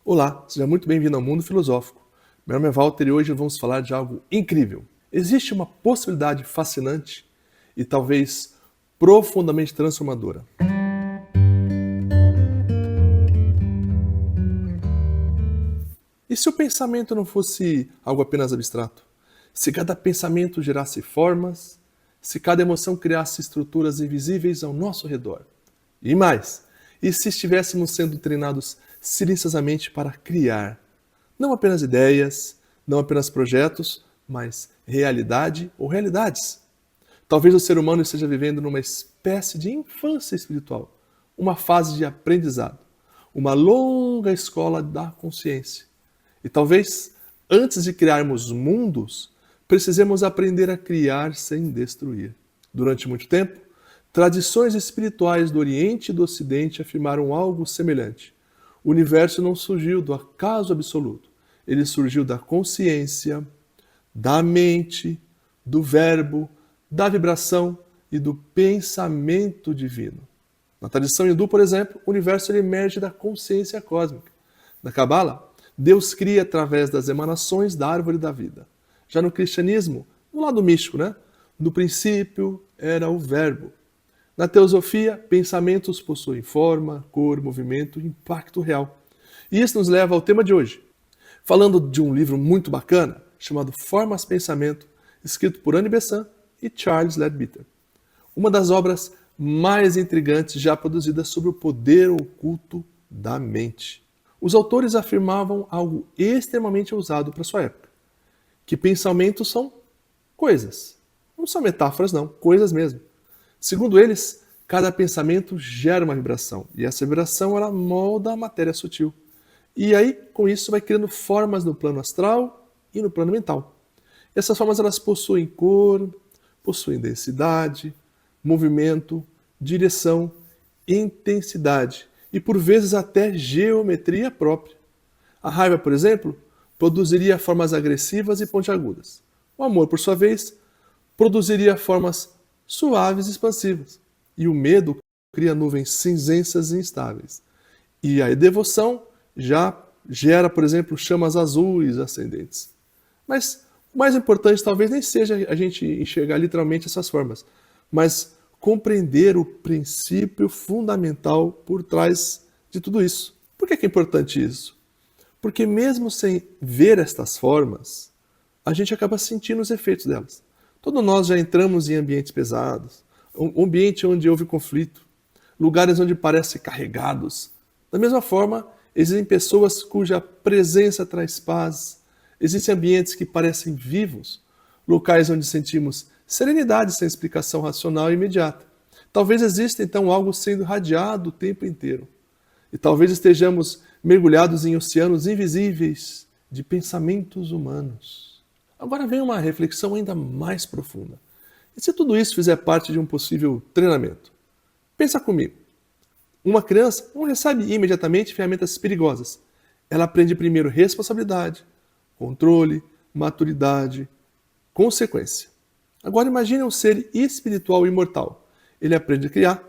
Olá, seja muito bem-vindo ao Mundo Filosófico. Meu nome é Walter e hoje vamos falar de algo incrível. Existe uma possibilidade fascinante e talvez profundamente transformadora. E se o pensamento não fosse algo apenas abstrato? Se cada pensamento gerasse formas, se cada emoção criasse estruturas invisíveis ao nosso redor? E mais, e se estivéssemos sendo treinados silenciosamente para criar? Não apenas ideias, não apenas projetos, mas realidade ou realidades. Talvez o ser humano esteja vivendo numa espécie de infância espiritual, uma fase de aprendizado, uma longa escola da consciência. E talvez, antes de criarmos mundos, precisemos aprender a criar sem destruir. Durante muito tempo, tradições espirituais do Oriente e do Ocidente afirmaram algo semelhante. O universo não surgiu do acaso absoluto. Ele surgiu da consciência, da mente, do verbo, da vibração e do pensamento divino. Na tradição hindu, por exemplo, o universo emerge da consciência cósmica. Na Cabala, Deus cria através das emanações da árvore da vida. Já no cristianismo, no lado místico, no princípio era o verbo. Na teosofia, pensamentos possuem forma, cor, movimento e impacto real. E isso nos leva ao tema de hoje, falando de um livro muito bacana, chamado Formas Pensamento, escrito por Annie Besant e Charles Leadbeater. Uma das obras mais intrigantes já produzidas sobre o poder oculto da mente. Os autores afirmavam algo extremamente ousado para sua época, que pensamentos são coisas. Não são metáforas não, coisas mesmo. Segundo eles, cada pensamento gera uma vibração, e essa vibração ela molda a matéria sutil. E aí, com isso, vai criando formas no plano astral e no plano mental. Essas formas elas possuem cor, possuem densidade, movimento, direção, intensidade e, por vezes, até geometria própria. A raiva, por exemplo, produziria formas agressivas e pontiagudas. O amor, por sua vez, produziria formas suaves e expansivas. E o medo cria nuvens cinzentas e instáveis. E a devoção já gera, por exemplo, chamas azuis ascendentes. Mas o mais importante talvez nem seja a gente enxergar literalmente essas formas, mas compreender o princípio fundamental por trás de tudo isso. Por que é importante isso? Porque mesmo sem ver estas formas, a gente acaba sentindo os efeitos delas. Todos nós já entramos em ambientes pesados, um ambiente onde houve conflito, lugares onde parecem carregados. Da mesma forma, existem pessoas cuja presença traz paz, existem ambientes que parecem vivos, locais onde sentimos serenidade sem explicação racional e imediata. Talvez exista então algo sendo irradiado o tempo inteiro. E talvez estejamos mergulhados em oceanos invisíveis de pensamentos humanos. Agora vem uma reflexão ainda mais profunda. E se tudo isso fizer parte de um possível treinamento? Pensa comigo. Uma criança não recebe imediatamente ferramentas perigosas. Ela aprende primeiro responsabilidade, controle, maturidade, consequência. Agora imagine um ser espiritual imortal. Ele aprende a criar,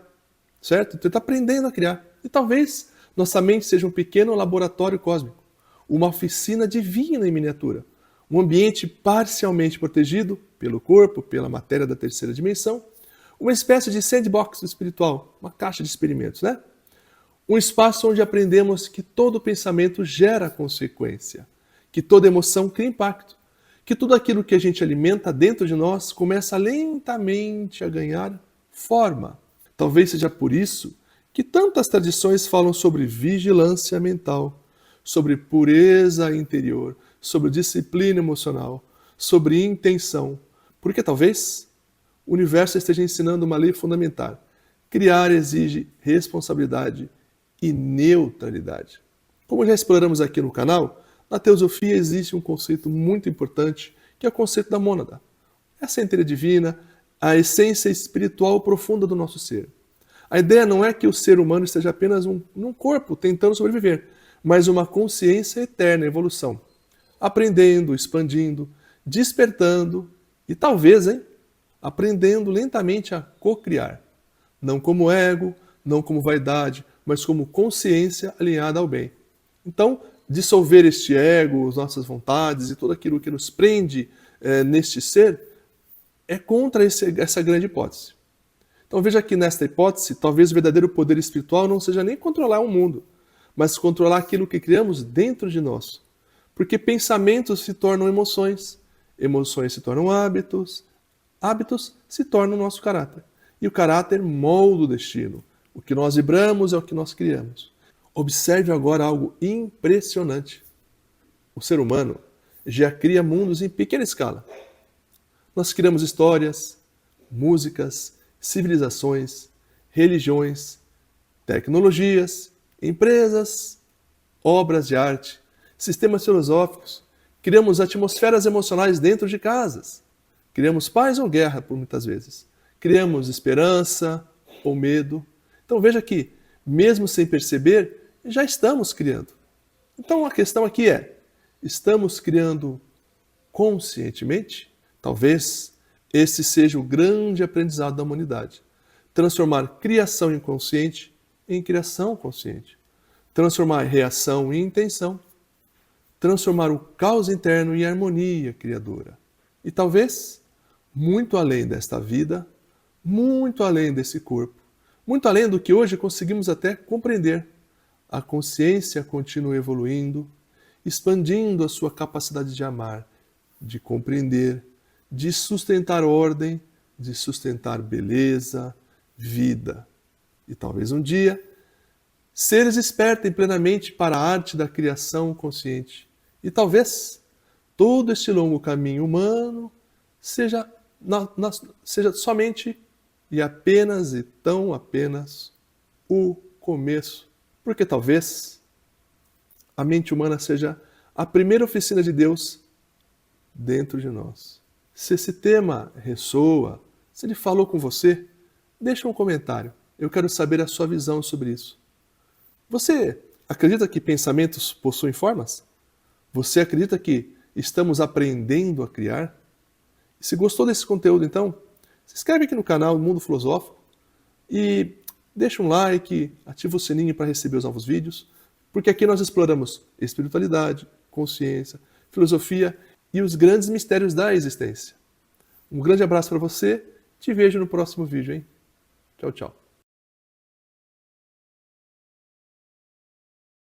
certo? Então ele está aprendendo a criar. E talvez nossa mente seja um pequeno laboratório cósmico, uma oficina divina em miniatura, um ambiente parcialmente protegido pelo corpo, pela matéria da terceira dimensão, uma espécie de sandbox espiritual, uma caixa de experimentos, Um espaço onde aprendemos que todo pensamento gera consequência, que toda emoção cria impacto, que tudo aquilo que a gente alimenta dentro de nós começa lentamente a ganhar forma. Talvez seja por isso que tantas tradições falam sobre vigilância mental, sobre pureza interior, sobre disciplina emocional, sobre intenção, porque talvez o universo esteja ensinando uma lei fundamental. Criar exige responsabilidade e neutralidade. Como já exploramos aqui no canal, na teosofia existe um conceito muito importante, que é o conceito da mônada. É a centelha divina, a essência espiritual profunda do nosso ser. A ideia não é que o ser humano esteja apenas num corpo tentando sobreviver, mas uma consciência eterna, evolução. Aprendendo, expandindo, despertando e talvez, aprendendo lentamente a co-criar. não como ego, não como vaidade, mas como consciência alinhada ao bem. Então, dissolver este ego, as nossas vontades e tudo aquilo que nos prende neste ser, é contra essa grande hipótese. Então veja que nesta hipótese, talvez o verdadeiro poder espiritual não seja nem controlar o mundo, mas controlar aquilo que criamos dentro de nós. Porque pensamentos se tornam emoções, emoções se tornam hábitos, hábitos se tornam o nosso caráter. E o caráter molda o destino. O que nós vibramos é o que nós criamos. Observe agora algo impressionante. O ser humano já cria mundos em pequena escala. Nós criamos histórias, músicas, civilizações, religiões, tecnologias, empresas, obras de arte, sistemas filosóficos. Criamos atmosferas emocionais dentro de casas. Criamos paz ou guerra, por muitas vezes. Criamos esperança ou medo. Então veja que, mesmo sem perceber, já estamos criando. Então a questão aqui é, estamos criando conscientemente? Talvez esse seja o grande aprendizado da humanidade. Transformar criação inconsciente em criação consciente. Transformar reação em intenção. Transformar o caos interno em harmonia criadora. E talvez, muito além desta vida, muito além desse corpo, muito além do que hoje conseguimos até compreender, a consciência continua evoluindo, expandindo a sua capacidade de amar, de compreender, de sustentar ordem, de sustentar beleza, vida. E talvez um dia, seres despertem plenamente para a arte da criação consciente. E talvez todo este longo caminho humano seja somente e apenas e tão apenas o começo. Porque talvez a mente humana seja a primeira oficina de Deus dentro de nós. Se esse tema ressoa, se ele falou com você, deixa um comentário. Eu quero saber a sua visão sobre isso. Você acredita que pensamentos possuem formas? Você acredita que estamos aprendendo a criar? E se gostou desse conteúdo, então, se inscreve aqui no canal Mundo Filosófico e deixa um like, ativa o sininho para receber os novos vídeos, porque aqui nós exploramos espiritualidade, consciência, filosofia e os grandes mistérios da existência. Um grande abraço para você, te vejo no próximo vídeo, hein? Tchau, tchau.